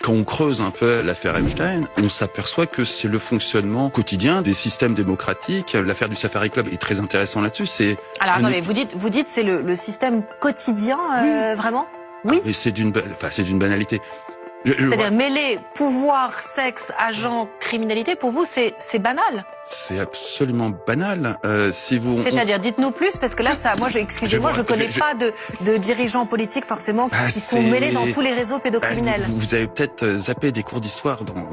Quand on creuse un peu l'affaire Epstein, on s'aperçoit que c'est le fonctionnement quotidien des systèmes démocratiques. L'affaire du Safari Club est très intéressante là-dessus. Alors attendez, vous dites c'est le système quotidien, vraiment? Oui. Mais c'est d'une banalité. C'est-à-dire mêler pouvoir, sexe, agent, criminalité, pour vous c'est banal? C'est absolument banal. C'est-à-dire, dites-nous plus, parce que là, excusez-moi, je connais pas de dirigeants politiques forcément qui sont mêlés dans tous les réseaux pédocriminels. Vous avez peut-être zappé des cours d'histoire dans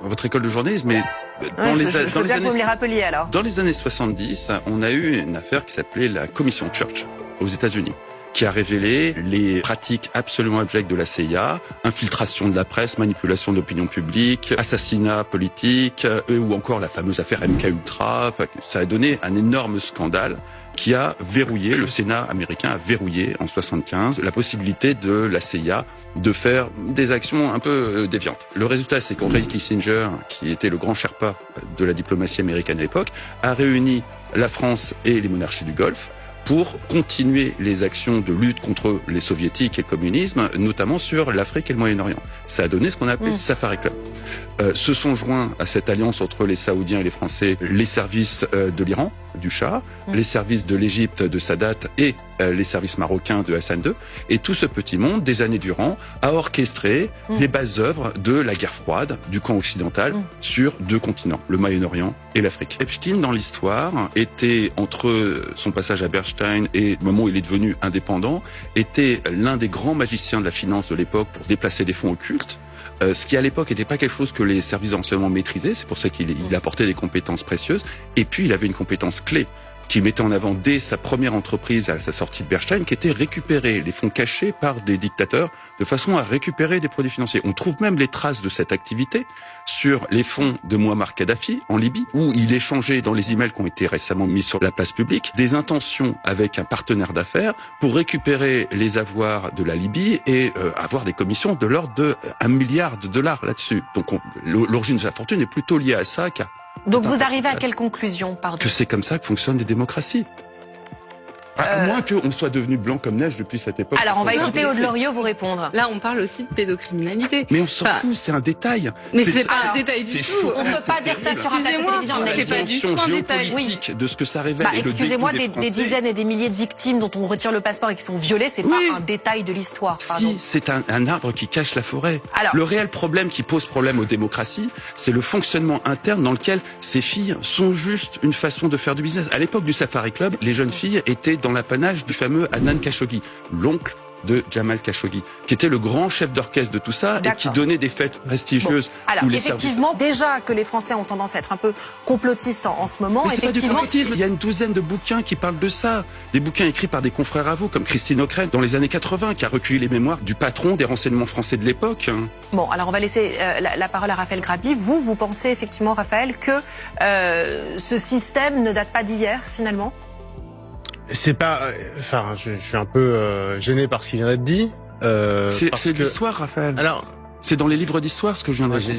votre école de journalisme, mais je veux bien que vous me les rappeliez alors. Dans les années 70, on a eu une affaire qui s'appelait la Commission Church aux États-Unis, qui a révélé les pratiques absolument abjectes de la CIA, infiltration de la presse, manipulation de l'opinion publique, assassinat politique, ou encore la fameuse affaire MKUltra. Ça a donné un énorme scandale qui a verrouillé, le Sénat américain a verrouillé en 75 la possibilité de la CIA de faire des actions un peu déviantes. Le résultat, c'est qu'Henry Kissinger, qui était le grand Sherpa de la diplomatie américaine à l'époque, a réuni la France et les monarchies du Golfe pour continuer les actions de lutte contre les soviétiques et le communisme, notamment sur l'Afrique et le Moyen-Orient. Ça a donné ce qu'on a appelé le Safari Club. Se sont joints à cette alliance entre les Saoudiens et les Français les services de l'Iran, du Shah, les services de l'Égypte de Sadat et les services marocains de Hassan II. Et tout ce petit monde, des années durant, a orchestré les bases œuvres de la guerre froide du camp occidental sur deux continents, le Moyen-Orient et l'Afrique. Epstein, dans l'histoire, était, entre son passage à Bernstein et le moment où il est devenu indépendant, était l'un des grands magiciens de la finance de l'époque pour déplacer des fonds occultes. Ce qui à l'époque n'était pas quelque chose que les services de renseignement maîtrisaient, c'est pour ça qu'il apportait des compétences précieuses. Et puis il avait une compétence clé qu'il mettait en avant dès sa première entreprise à sa sortie de Bernstein, qui était récupérer les fonds cachés par des dictateurs de façon à récupérer des produits financiers. On trouve même les traces de cette activité sur les fonds de Mouammar Kadhafi en Libye, où il échangeait dans les emails qui ont été récemment mis sur la place publique des intentions avec un partenaire d'affaires pour récupérer les avoirs de la Libye et avoir des commissions de l'ordre de $1 milliard là-dessus. Donc l'origine de sa fortune est plutôt liée à ça qu'à... Donc vous arrivez à quelle conclusion, pardon? Que c'est comme ça que fonctionnent des démocraties. À moins qu'on soit devenu blanc comme neige depuis cette époque. Alors on va écouter Aude Loriot vous répondre. Là on parle aussi de pédocriminalité. Mais on s'en fout, c'est un détail. Mais c'est pas un détail du tout. On peut pas dire ça sur un plateau de télévision. C'est pas du tout un détail. Géopolitique de ce que ça révèle. Excusez-moi, des dizaines et des milliers de victimes dont on retire le passeport et qui sont violées, c'est pas un détail de l'histoire. Si, c'est un arbre qui cache la forêt. Alors, le réel problème qui pose problème aux démocraties, c'est le fonctionnement interne dans lequel ces filles sont juste une façon de faire du business. À l'époque du Safari Club, les jeunes filles étaient dans l'apanage du fameux Adnan Khashoggi, l'oncle de Jamal Khashoggi, qui était le grand chef d'orchestre de tout ça et qui donnait des fêtes prestigieuses. Bon. Alors effectivement, déjà que les Français ont tendance à être un peu complotistes en ce moment. Mais effectivement, pas du complotisme. Il y a une douzaine de bouquins qui parlent de ça. Des bouquins écrits par des confrères à vous, comme Christine Ockrent, dans les années 80, qui a recueilli les mémoires du patron des renseignements français de l'époque. Bon, alors on va laisser la parole à Raphaël Grabli. Vous pensez effectivement, Raphaël, que ce système ne date pas d'hier, finalement? C'est pas, enfin, je suis un peu gêné par ce qui vient d'être dit. C'est de l'histoire, Raphaël. Alors, c'est dans les livres d'histoire ce que je viens de dire.